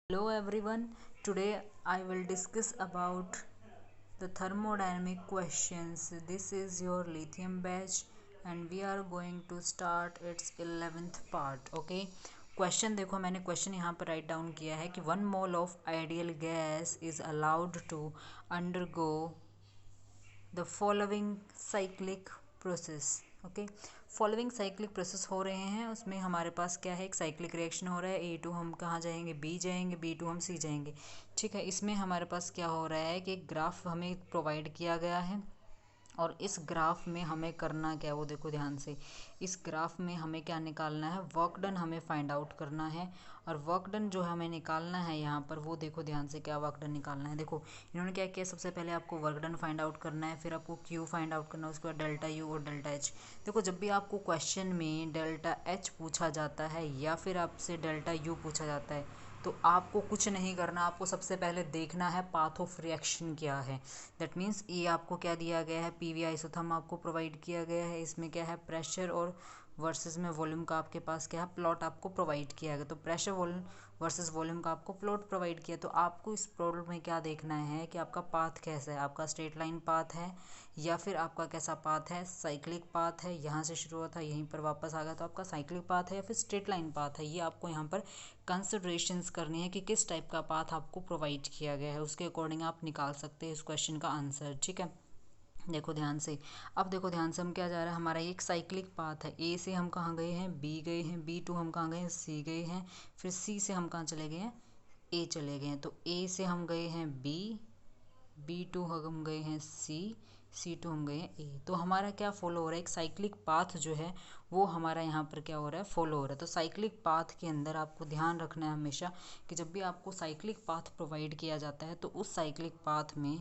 Hello everyone, today I will discuss about the thermodynamic questions. This is your lithium batch and we are going to start its 11th part. Okay, question देखो, मैंने question यहाँ पर write down किया है कि 1 mole of ideal gas is allowed to undergo the following cyclic process. Okay, following cyclic process हो रहे हैं, उसमें हमारे पास क्या है, एक साइक्लिक रिएक्शन हो रहा है। A2 हम कहाँ जाएंगे, B जाएंगे, B2 हम C जाएंगे। ठीक है, इसमें हमारे पास क्या हो रहा है कि एक ग्राफ हमें प्रोवाइड किया गया है और इस ग्राफ में हमें करना क्या है वो देखो ध्यान से। इस ग्राफ में हमें क्या निकालना है, वर्क डन हमें फाइंड आउट करना है। और वर्क डन जो हमें निकालना है यहाँ पर वो देखो ध्यान से, क्या वर्क डन निकालना है। देखो इन्होंने क्या किया, सबसे पहले आपको वर्क डन फाइंड आउट करना है, फिर आपको क्यू फाइंड आउट करना है, उसके बाद डेल्टा यू और डेल्टा एच। देखो जब भी आपको क्वेश्चन में डेल्टा एच पूछा जाता है या फिर आपसे डेल्टा यू पूछा जाता है तो आपको कुछ नहीं करना, आपको सबसे पहले देखना है पाथ ऑफ रिएक्शन क्या है। दैट मीन्स ये आपको क्या दिया गया है, पीवी आइसोथर्म आपको प्रोवाइड किया गया है। इसमें क्या है, प्रेशर और वर्सेस में वॉल्यूम का आपके पास क्या है, प्लॉट आपको प्रोवाइड किया गया। तो प्रेशर वॉल्यूम वर्सेस वॉल्यूम का आपको प्लॉट प्रोवाइड किया। तो आपको इस प्रॉब्लम में क्या देखना है कि आपका पाथ कैसा है, आपका स्ट्रेट लाइन पाथ है या फिर आपका कैसा पाथ है, साइक्लिक पाथ है। यहाँ से शुरू हुआ था यहीं पर वापस आ गया, तो आपका साइक्लिक पाथ है या फिर स्ट्रेट लाइन पाथ है। ये आपको यहाँ पर कंसिडरेशंस करनी है कि किस टाइप का पाथ आपको प्रोवाइड किया गया है, उसके अकॉर्डिंग आप निकाल सकते हैं इस क्वेश्चन का आंसर। ठीक है, देखो ध्यान से। अब देखो ध्यान से, हम क्या जा रहा है, हमारा एक साइक्लिक पाथ है। ए से हम कहाँ गए हैं, बी गए हैं, B2 हम कहाँ गए हैं, सी गए हैं, फिर सी से हम कहाँ चले गए हैं, ए चले गए हैं। तो ए से हम गए हैं बी, B2 हम गए हैं C2 हम गए हैं ए। तो हमारा क्या फॉलो हो रहा है, एक साइक्लिक पाथ जो है वो हमारा यहाँ पर क्या हो रहा है, फॉलो हो रहा है। तो साइक्लिक पाथ के अंदर आपको ध्यान रखना है हमेशा कि जब भी आपको साइक्लिक पाथ प्रोवाइड किया जाता है तो उस साइक्लिक पाथ में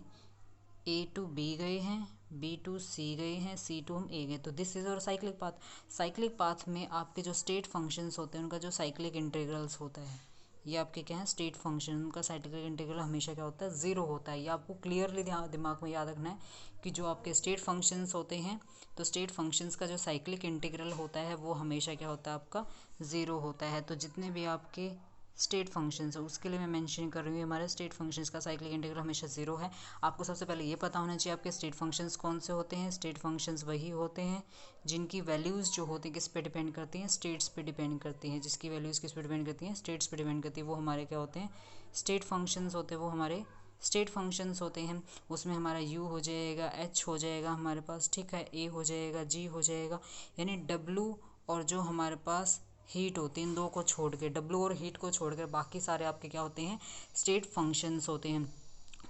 A2 B गए हैं, B2 C गए हैं, C2 हम A गए। तो दिस इज और साइक्लिक पाथ। साइक्लिक पाथ में आपके जो स्टेट फंक्शंस होते हैं उनका जो साइक्लिक इंटीग्रल्स होता है, ये आपके क्या है, स्टेट फंक्शन। उनका साइक्लिक इंटीग्रल हमेशा क्या होता है, ज़ीरो होता है। ये आपको क्लियरली दिमाग में याद रखना है कि जो आपके स्टेट फंक्शंस होते हैं तो स्टेट फंक्शंस का जो साइक्लिक इंटीग्रल होता है वो हमेशा क्या होता है, आपका ज़ीरो होता है। तो जितने भी आपके स्टेट फंक्शंस है उसके लिए मैं मेंशन कर रही हूँ, हमारे स्टेट फंक्शंस का साइक्लिक इंटीग्रल हमेशा ज़ीरो है। आपको सबसे पहले ये पता होना चाहिए आपके स्टेट फंक्शंस कौन से होते हैं। स्टेट फंक्शंस वही होते हैं जिनकी वैल्यूज़ जो होती हैं किस पे डिपेंड करती हैं, स्टेट्स पे डिपेंड करती हैं। जिसकी वैल्यूज़ किस पे डिपेंड करती हैं, स्टेट्स पे डिपेंड करती है, वो हमारे क्या होते हैं, स्टेट फंक्शंस होते हैं। वो हमारे स्टेट फंक्शंस होते हैं। उसमें हमारा u हो जाएगा, h हो जाएगा हमारे पास, ठीक है, a हो जाएगा, g हो जाएगा, यानी w और जो हमारे पास हीट होती है, इन दो को छोड़ के, डब्लू और हीट को छोड़ कर बाकी सारे आपके क्या होते हैं, स्टेट फंक्शंस होते हैं।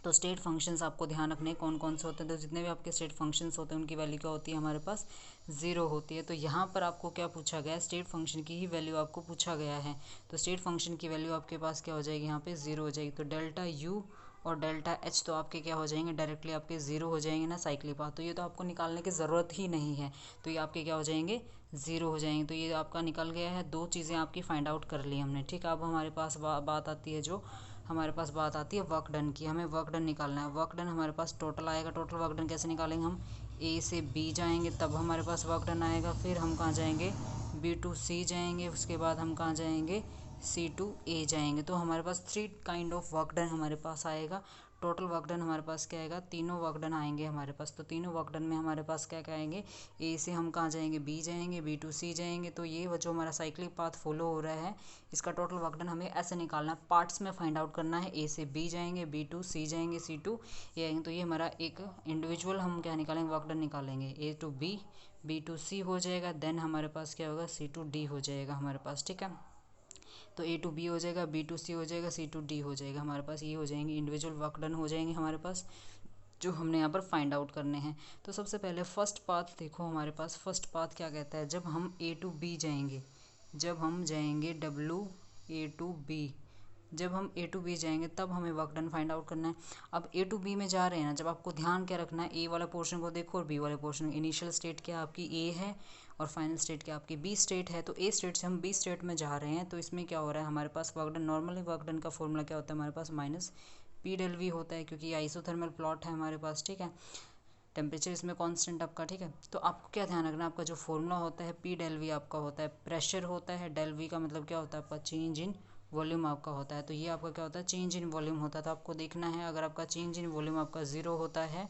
तो स्टेट फंक्शंस आपको ध्यान रखने कौन कौन से होते हैं। तो जितने भी आपके स्टेट फंक्शंस होते हैं उनकी वैल्यू क्या होती है, हमारे पास ज़ीरो होती है। तो यहाँ पर आपको क्या पूछा गया है, स्टेट फंक्शन की ही वैल्यू आपको पूछा गया है। तो स्टेट फंक्शन की वैल्यू आपके पास क्या हो जाएगी, यहाँ पे ज़ीरो हो जाएगी। तो डेल्टा यू और डेल्टा एच तो आपके क्या हो जाएंगे, डायरेक्टली आपके ज़ीरो हो जाएंगे ना साइक्लिक पाथ। तो ये तो आपको निकालने की ज़रूरत ही नहीं है, तो ये आपके क्या हो जाएंगे, ज़ीरो हो जाएंगे। तो ये आपका निकल गया है, दो चीज़ें आपकी फाइंड आउट कर ली हमने। ठीक है, अब हमारे पास बात आती है, जो हमारे पास बात आती है वर्क डन की। हमें वर्क डन निकालना है। वर्क डन हमारे पास टोटल आएगा। टोटल वर्क डन कैसे निकालेंगे, हम ए से बी जाएंगे तब हमारे पास वर्क डन आएगा। फिर हम कहाँ जाएंगे, B2 C जाएंगे, उसके बाद हम कहाँ जाएंगे, C2 A जाएंगे। तो हमारे पास 3 काइंड ऑफ वर्क डन हमारे पास आएगा। टोटल वर्क डन हमारे पास क्या आएगा, तीनों वर्क डन आएंगे हमारे पास। तो तीनों वर्क डन में हमारे पास क्या क्या आएंगे, ए से हम कहाँ जाएंगे, बी जाएंगे, B2 C जाएंगे। तो ये जो हमारा साइक्लिक पाथ फॉलो हो रहा है इसका टोटल वर्क डन हमें ऐसे निकालना है, पार्ट्स में फाइंड आउट करना है। ए से बी जाएंगे, B2 C जाएंगे, C2 A आएंगे। तो ये हमारा एक इंडिविजुअल हम क्या निकालेंगे, वर्क डन निकालेंगे। A to B, B to C हो जाएगा, देन हमारे पास क्या होगा, C to D हो जाएगा हमारे पास। ठीक है, तो A to B हो जाएगा, B to C हो जाएगा, C to D हो जाएगा हमारे पास। ये हो जाएंगे इंडिविजुअल वर्क डन हो जाएंगे हमारे पास, जो हमने यहाँ पर फाइंड आउट करने हैं। तो सबसे पहले फर्स्ट पाथ देखो, हमारे पास फर्स्ट पाथ क्या कहता है, जब हम A to B जाएंगे, जब हम जाएंगे A to B, जब हम A to B जाएंगे तब हमें वर्क डन फाइंड आउट करना है। अब A to B में जा रहे हैं ना, जब आपको ध्यान क्या रखना है, ए वाला पोर्शन को देखो और बी वाले पोर्शन। इनिशियल स्टेट क्या आपकी ए है और फाइनल स्टेट क्या आपकी बी स्टेट है। तो ए स्टेट से हम बी स्टेट में जा रहे हैं, तो इसमें क्या हो रहा है, हमारे पास work done, normally work done का फॉर्मूला क्या होता है हमारे पास, माइनस पी डेल वी होता है, क्योंकि ये आइसोथर्मल प्लॉट है हमारे पास। ठीक है, टेम्परेचर इसमें कांस्टेंट आपका। ठीक है, तो आपको क्या ध्यान रखना है, आपका जो फॉर्मूला होता है पी डेल वी आपका होता है प्रेशर होता है, डेल वी का मतलब क्या होता है आपका चेंज इन वॉल्यूम आपका होता है। तो ये आपका क्या होता है, चेंज इन वॉल्यूम होता है। तो आपको देखना है, अगर आपका चेंज इन वॉल्यूम आपका ज़ीरो होता है,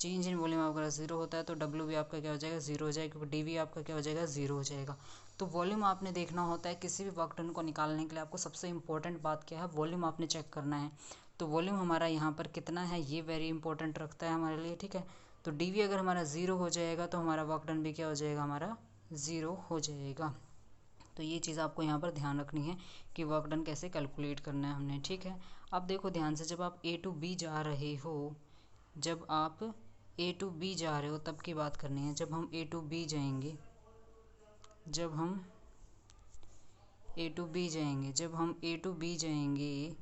चेंज इन वॉल्यूम आपका ज़ीरो होता है तो डब्ल्यू भी आपका क्या हो जाएगा, ज़ीरो हो जाएगा, क्योंकि डी भी आपका क्या हो जाएगा, ज़ीरो हो जाएगा। तो वॉल्यूम आपने देखना होता है किसी भी वर्क डन को निकालने के लिए। आपको सबसे इंपॉर्टेंट बात क्या है, वॉल्यूम आपने चेक करना है। तो वॉल्यूम हमारा यहाँ पर कितना है, ये वेरी इंपॉर्टेंट रखता है हमारे लिए, ठीक है। तो डी वी अगर हमारा ज़ीरो हो जाएगा तो हमारा वर्क डन भी क्या हो जाएगा, हमारा ज़ीरो हो जाएगा। तो ये चीज़ आपको यहाँ पर ध्यान रखनी है कि वर्क डन कैसे कैलकुलेट करना है हमने, ठीक है। अब देखो ध्यान से, जब आप ए टू बी जा रहे हो, जब आप ए टू बी जा रहे हो तब की बात करनी है। जब हम ए टू बी जाएंगे, जब हम ए टू बी जाएंगे, जब हम ए टू बी जाएंगे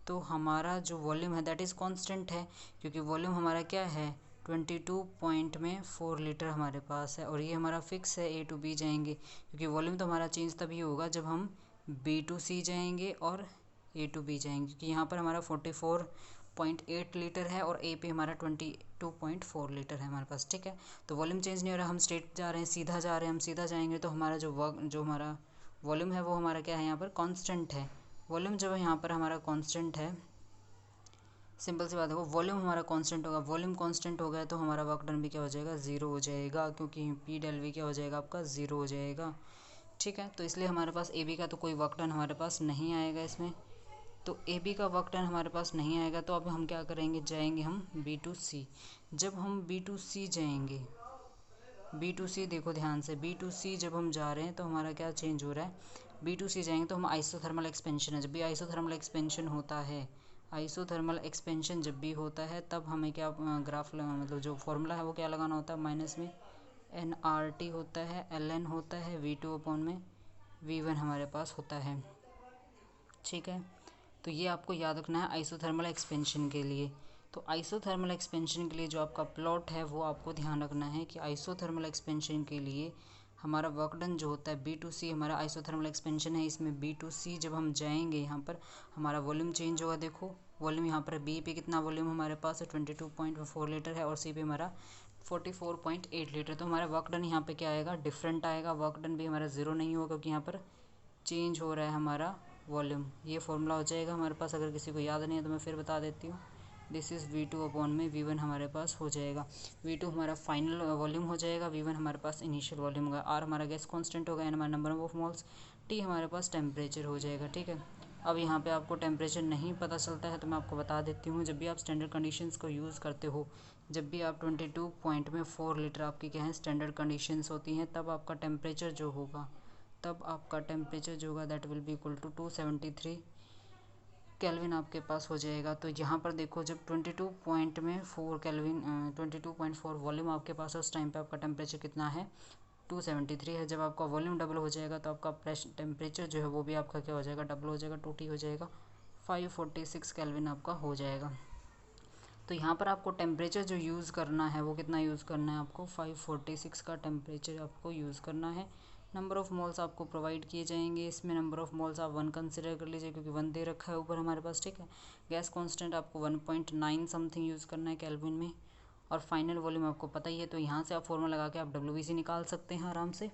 तो हमारा जो वॉल्यूम है दैट इज़ कांस्टेंट है, क्योंकि वॉल्यूम हमारा क्या है, 22 पॉइंट में 4 लीटर हमारे पास है, और ये हमारा फिक्स है। ए टू बी जाएंगे, क्योंकि वॉल्यूम तो हमारा चेंज तभी होगा जब हम बी टू सी जाएंगे और ए टू बी जाएंगे, क्योंकि यहाँ पर हमारा 44.8 लीटर है और ए पे हमारा 22.4 लीटर है हमारे पास, ठीक है। तो वॉल्यूम चेंज नहीं हो रहा, हम स्ट्रेट जा रहे हैं, सीधा जा रहे हैं, हम सीधा जाएंगे तो हमारा जो हमारा वॉल्यूम है वो हमारा क्या है, यहाँ पर कांस्टेंट है। वॉल्यूम जब यहाँ पर हमारा कांस्टेंट है, सिंपल सी बात है, वो वॉल्यूम हमारा कांस्टेंट होगा, वॉल्यूम कांस्टेंट हो गया तो हमारा वर्क डन भी क्या हो जाएगा, ज़ीरो हो जाएगा, क्योंकि पी डेल वी क्या हो जाएगा, आपका ज़ीरो हो जाएगा, ठीक है। तो इसलिए हमारे पास ए बी का तो कोई वर्क डन हमारे पास नहीं आएगा इसमें। तो ए बी का वर्क डन हमारे पास नहीं आएगा, तो अब हम क्या करेंगे, जाएंगे हम बी टू सी। जब हम बी टू सी जाएंगे, बी टू सी देखो ध्यान से, बी टू सी जब हम जा रहे हैं तो हमारा क्या चेंज हो रहा है, बी टू सी जाएंगे तो हम आइसोथर्मल एक्सपेंशन है, जब भी आइसोथर्मल एक्सपेंशन होता है, आइसोथर्मल एक्सपेंशन जब भी होता है तब हमें क्या ग्राफ मतलब जो फॉर्मूला है वो क्या लगाना होता है, माइनस में एन आर टी होता है, एल एन होता है, वी टू अपॉन में वी वन हमारे पास होता है, ठीक है। तो ये आपको याद रखना है आइसोथर्मल एक्सपेंशन के लिए। तो आइसोथर्मल एक्सपेंशन के लिए जो आपका प्लॉट है वो आपको ध्यान रखना है कि आइसोथर्मल एक्सपेंशन के लिए हमारा वर्क डन जो होता है बी टू सी, हमारा आइसोथर्मल एक्सपेंशन है, इसमें बी टू सी जब हम जाएंगे यहाँ पर हमारा वॉल्यूम चेंज होगा। देखो वॉल्यूम यहाँ पर बी पे कितना वॉल्यूम हमारे पास है, 22.4 लीटर है, और सी पे हमारा 44.8 लीटर। तो हमारा वर्क डन यहाँ पे क्या आएगा, डिफरेंट आएगा, वर्क डन भी हमारा ज़ीरो नहीं होगा, क्योंकि यहाँ पर चेंज हो रहा है हमारा वॉल्यूम। ये फॉर्मूला हो जाएगा हमारे पास, अगर किसी को याद नहीं है तो मैं फिर बता देती हूँ। This is V two upon में वी वन हमारे पास हो जाएगा। वी टू हमारा फाइनल वॉल्यूम हो जाएगा, वी वन हमारे पास इनिशियल वॉल्यूम होगा, आर हमारा गैस कांस्टेंट होगा, एन हमारा नंबर ऑफ मोल्स, टी हमारे पास टेम्परेचर हो जाएगा, ठीक है। अब यहाँ पे आपको टेम्परेचर नहीं पता चलता है तो मैं आपको बता देती हूँ। जब भी आप स्टैंडर्ड कंडीशंस को यूज़ करते हो, जब भी आप 22 पॉइंट में 4 लीटर आपकी क्या है स्टैंडर्ड कंडीशंस होती हैं, तब आपका टेम्परेचर जो होगा, तब आपका टेम्परेचर जो होगा that will be equal to 273 kelvin आपके पास हो जाएगा। तो यहाँ पर देखो जब 22 पॉइंट में 4 केल्विन 22.4 वॉल्यूम आपके पास है, उस टाइम पे आपका टेम्परेचर कितना है, 273 है। जब आपका वॉल्यूम डबल हो जाएगा तो आपका टेम्परेचर जो है वो भी आपका क्या हो जाएगा, डबल हो जाएगा, 2T हो जाएगा, 546 केल्विन आपका हो जाएगा। तो यहाँ पर आपको टेम्परेचर जो यूज़ करना है वो कितना यूज़ करना है, आपको 546 का टेम्परेचर आपको यूज़ करना है। नंबर ऑफ़ मोल्स आपको प्रोवाइड किए जाएंगे, इसमें नंबर ऑफ़ मोल्स आप 1 कंसिडर कर लीजिए, क्योंकि 1 दे रखा है ऊपर हमारे पास, ठीक है। गैस कांस्टेंट आपको 1.9 समथिंग यूज़ करना है केल्विन में, और फाइनल वॉल्यूम आपको पता ही है। तो यहाँ से आप फॉर्मूला लगा के आप WBC निकाल सकते हैं आराम से।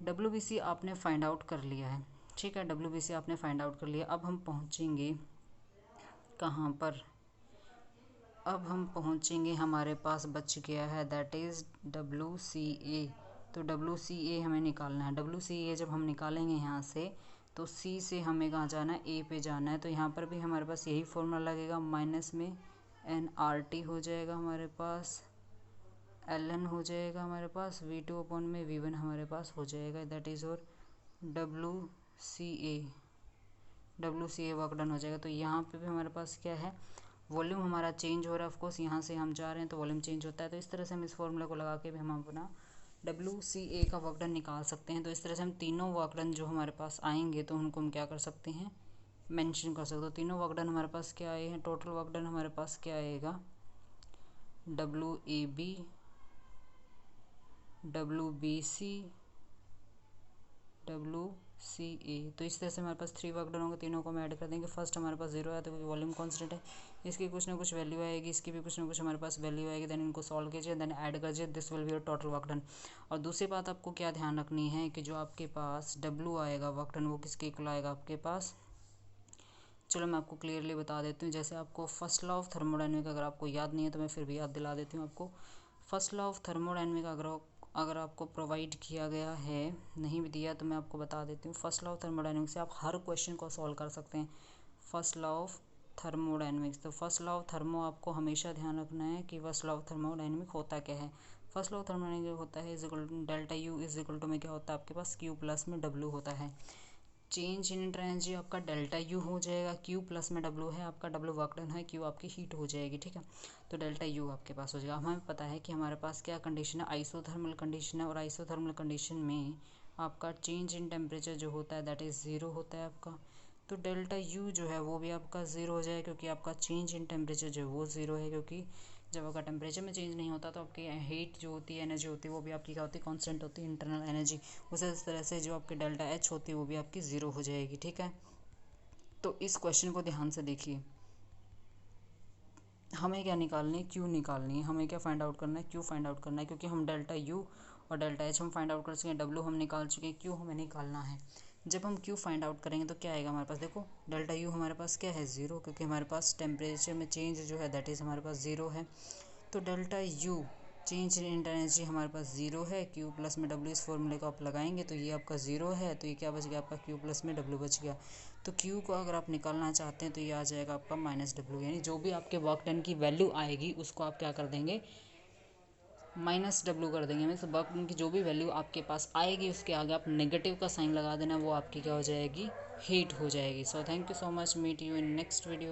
WBC आपने फाइंड आउट कर लिया है, ठीक है, WBC आपने फाइंड आउट कर लिया। अब हम पहुँचेंगे कहाँ पर, अब हम पहुँचेंगे, हमारे पास बच गया है दैट इज़ WCA। तो WCA हमें निकालना है। WCA जब हम निकालेंगे यहाँ से तो C से हमें कहाँ जाना है, A पे जाना है। तो यहाँ पर भी हमारे पास यही फॉर्मूला लगेगा, माइनस में NRT हो जाएगा हमारे पास, LN हो जाएगा हमारे पास, V2 अपॉन में V1 हमारे पास हो जाएगा, दैट इज़ और WCA वर्क डन हो जाएगा। तो यहाँ पे भी हमारे पास क्या है, वॉल्यूम हमारा चेंज हो रहा है, ऑफकोर्स यहाँ से हम जा रहे हैं तो वॉल्यूम चेंज होता है। तो इस तरह से हम इस फॉर्मूला को लगा के भी हम अपना WCA का वर्क डन निकाल सकते हैं। तो इस तरह से हम तीनों वर्क डन जो हमारे पास आएंगे तो उनको हम क्या कर सकते हैं, मेंशन कर सकते हो। तो तीनों वर्क डन हमारे पास क्या आए हैं, टोटल वर्क डन हमारे पास क्या आएगा, WAB, WBC, सी ए। तो इस तरह से हमारे पास 3 वर्क डन होंगे, तीनों को हम ऐड कर देंगे। फर्स्ट हमारे पास 0 है तो क्योंकि वॉल्यूम कांस्टेंट है, इसकी कुछ ना कुछ वैल्यू आएगी, इसकी भी कुछ ना कुछ हमारे पास वैल्यू आएगी। देन इनको सॉल्व कीजिए, देन ऐड करिए, this will be your total work done. और दूसरी बात आपको क्या ध्यान रखनी है कि जो आपके पास डब्ल्यू आएगा वर्क डन, वो किसके इक्वल आएगा आपके पास। चलो मैं आपको क्लियरली बता देती हूँ। जैसे आपको फर्स्ट लॉ ऑफ थर्मोडायनेमिक अगर आपको याद नहीं है तो मैं फिर भी याद दिला देती हूँ आपको। फर्स्ट लॉ ऑफ थर्मोडायनेमिक अगर आपको प्रोवाइड किया गया है, नहीं भी दिया तो मैं आपको बता देती हूँ। फर्स्ट लॉ ऑफ थर्मोडायनेमिक्स से आप हर क्वेश्चन को सॉल्व कर सकते हैं। फर्स्ट लॉ ऑफ थर्मोडायनेमिक्स, तो फर्स्ट लॉ ऑफ थर्मो आपको हमेशा ध्यान रखना है कि फर्स्ट लॉ ऑफ थर्मोडायनेमिक होता क्या है। फर्स्ट लॉ ऑफ थर्मोडायनेमिक होता है delta U is equal to में क्या होता है आपके पास क्यू प्लस में डब्ल्यू होता है। चेंज इन एनर्जी आपका डेल्टा यू हो जाएगा, क्यू प्लस में डब्ल्यू है आपका, डब्ल्यू वर्क डन है, क्यू आपकी हीट हो जाएगी, ठीक है। तो डेल्टा यू आपके पास हो जाएगा। हमें पता है कि हमारे पास क्या कंडीशन है, आइसोथर्मल कंडीशन है, और आइसोथर्मल कंडीशन में आपका चेंज इन टेम्परेचर जो होता है दैट इज़ 0 होता है आपका। तो डेल्टा यू जो है वो भी आपका 0 हो जाएगा क्योंकि आपका चेंज इन टेम्परेचर जो है वो 0 है, क्योंकि जब आपका टेम्परेचर में चेंज नहीं होता तो आपकी हीट जो होती है, एनर्जी होती है, वो भी आपकी क्या होती है, कांस्टेंट होती है, इंटरनल एनर्जी। उसी तरह से जो आपकी डेल्टा एच होती है वो भी आपकी 0 हो जाएगी, ठीक है। तो इस क्वेश्चन को ध्यान से देखिए, हमें क्या निकालनी है, क्यू निकालनी है। हमें क्या फाइंड आउट करना है, क्यू फाइंड आउट करना है, क्योंकि हम डेल्टा यू और डेल्टा एच हम फाइंड आउट कर चुके हैं, डब्ल्यू हम निकाल चुके हैं, क्यू हमें निकालना है। जब हम क्यू फाइंड आउट करेंगे तो क्या आएगा हमारे पास, देखो डेल्टा यू हमारे पास क्या है 0, क्योंकि हमारे पास टेम्परेचर में चेंज जो है दैट इज़ हमारे पास 0 है। तो delta U change in energy हमारे पास 0 है, क्यू प्लस में डब्ल्यू, इस फॉर्मूले को आप लगाएंगे तो ये आपका 0 है, तो ये क्या बच गया आपका क्यू प्लस में डब्ल्यू बच गया। तो क्यू को अगर आप निकालना चाहते हैं तो ये आ जाएगा आपका माइनस डब्ल्यू, यानी जो भी आपके वर्क डन की वैल्यू आएगी उसको आप क्या कर देंगे, माइनस डब्ल्यू कर देंगे। मीन्स वर्क डन की जो भी वैल्यू आपके पास आएगी उसके आगे आप नेगेटिव का साइन लगा देना, वो आपकी क्या हो जाएगी, हीट हो जाएगी। So thank you so much, meet you in next video.